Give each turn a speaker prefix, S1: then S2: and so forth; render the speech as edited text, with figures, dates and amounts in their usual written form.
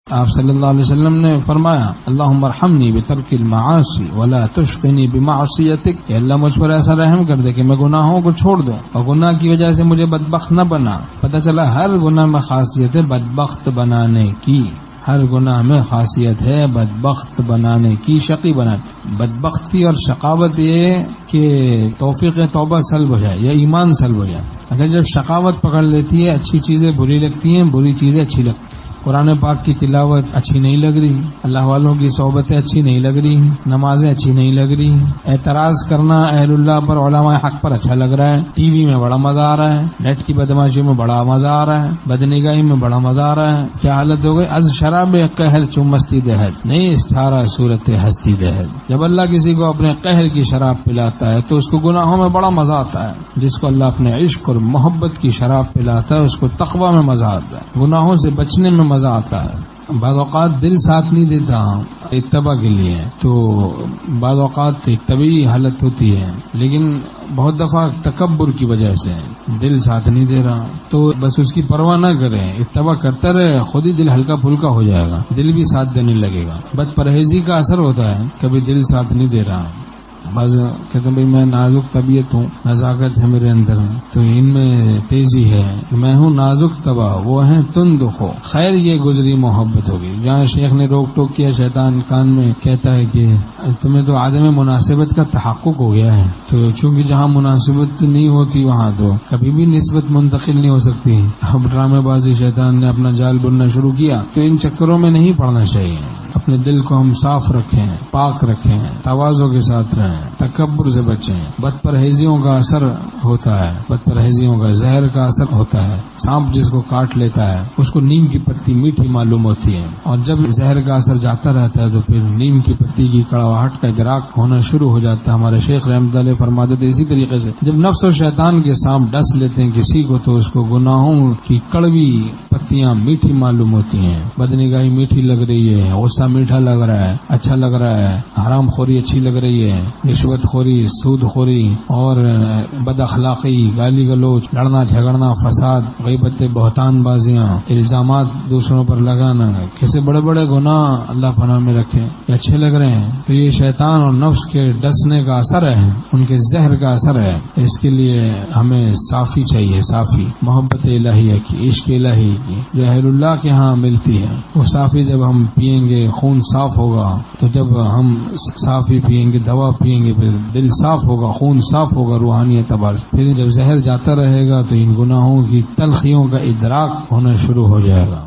S1: آپ صلی اللہ علیہ وسلم نے فرمایا اللہم ارحمنی بترک المعاصی ولا تشقنی بمعصیتک، کہ اللہ مجھ پر ایسا رحم کر دے کہ میں گناہوں کو چھوڑ دوں اور گناہ کی وجہ سے مجھے بدبخت نہ بنا۔ پتہ چلا ہر گناہ میں خاصیت ہے بدبخت بنانے کی، ہر گناہ میں خاصیت ہے بدبخت بنانے کی، شقی بنانے۔ بدبختی اور شقاوت یہ کہ توفیق توبہ سلب ہو جائے یا ایمان سلب ہو جائے۔ اچھا، جب شقاوت پکڑ لیتی ہے اچھی چیزیں بری لگتی ہیں، بری چیزیں اچھی لگتی ہیں۔ قرآن پاک کی تلاوت اچھی نہیں لگ رہی، اللہ والوں کی صحبتیں اچھی نہیں لگ رہی، نمازیں اچھی نہیں لگ رہی، اعتراض کرنا اہل اللہ پر علماء حق پر اچھا لگ رہا ہے، ٹی وی میں بڑا مزہ آ رہا ہے، نیٹ کی بدماشیوں میں بڑا مزہ آ رہا ہے، بدنگاہی میں بڑا مزہ آ رہا ہے۔ کیا حالت ہو گئی؟ از شراب قہر چمستی دہد نہیں استھارا صورت ہستی دہد۔ جب اللہ کسی کو اپنے قہر کی شراب پلاتا ہے تو اس کو گناہوں میں بڑا مزہ آتا ہے۔ جس کو اللہ اپنے عشق اور محبت کی شراب پلاتا ہے اس کو تقویٰ میں مزہ آتا ہے، گناہوں سے بچنے میں مزہ آتا ہے۔ بعض اوقات دل ساتھ نہیں دیتا اتباع کے لیے، تو بعض اوقات ایک طبیعی حالت ہوتی ہے، لیکن بہت دفعہ تکبر کی وجہ سے دل ساتھ نہیں دے رہا، تو بس اس کی پرواہ نہ کریں، اتباع کرتا رہے، خود ہی دل ہلکا پھلکا ہو جائے گا، دل بھی ساتھ دینے لگے گا۔ بد پرہیزی کا اثر ہوتا ہے، کبھی دل ساتھ نہیں دے رہا۔ بعض کہتے ہیں بھائی میں نازک طبیعت ہوں، نزاکت ہے میرے اندر، تو ان میں تیزی ہے، میں ہوں نازک طبع وہ ہیں تند خو، خیر یہ گزری محبت ہوگی۔ جہاں شیخ نے روک ٹوک کیا، شیطان کان میں کہتا ہے کہ تمہیں تو عدم مناسبت کا تحقق ہو گیا ہے، تو چونکہ جہاں مناسبت نہیں ہوتی وہاں تو کبھی بھی نسبت منتقل نہیں ہو سکتی۔ اب ڈرامے بازی شیطان نے اپنا جال بننا شروع کیا، تو ان چکروں میں نہیں پڑنا چاہیے۔ اپنے دل کو ہم صاف رکھیں، پاک رکھیں، تواضع کے ساتھ رہیں، تکبر سے بچیں۔ بد پرہیزیوں کا اثر ہوتا ہے، بد پرہیزیوں کا زہر کا اثر ہوتا ہے۔ سانپ جس کو کاٹ لیتا ہے اس کو نیم کی پتی میٹھی معلوم ہوتی ہے، اور جب زہر کا اثر جاتا رہتا ہے تو پھر نیم کی پتی کی کڑواہٹ کا ادراک ہونا شروع ہو جاتا ہے۔ ہمارے شیخ رحمۃ اللہ فرماتے تھے اسی طریقے سے جب نفس و شیطان کے سانپ ڈس لیتے ہیں کسی کو تو اس کو گناہوں کی کڑوی پتیاں میٹھی معلوم ہوتی ہیں۔ بدنگاہی میٹھی لگ رہی ہے، غصہ میٹھا لگ رہا ہے، اچھا لگ رہا ہے، حرام خوری اچھی لگ رہی ہے، رشوت خوری، سود خوری اور بد اخلاقی، گالی گلوچ، لڑنا جھگڑنا، فساد، غیبت، بہتان بازیاں، الزامات دوسروں پر لگانا، کیسے بڑے بڑے گناہ اللہ پناہ میں رکھے، یہ اچھے لگ رہے ہیں، تو یہ شیطان اور نفس کے ڈسنے کا اثر ہے، ان کے زہر کا اثر ہے۔ اس کے لیے ہمیں صافی چاہیے، صافی محبت الہیہ کی، عشق الہی کی، جو اہل اللہ کے ہاں ملتی ہے۔ وہ صافی جب ہم پیئیں گے خون صاف ہوگا، تو جب ہم صافی پیئیں گے، دوا پیئیں گے، پھر دل صاف ہوگا، خون صاف ہوگا روحانی اعتبار سے۔ پھر جب زہر جاتا رہے گا تو ان گناہوں کی تلخیوں کا ادراک ہونا شروع ہو جائے گا۔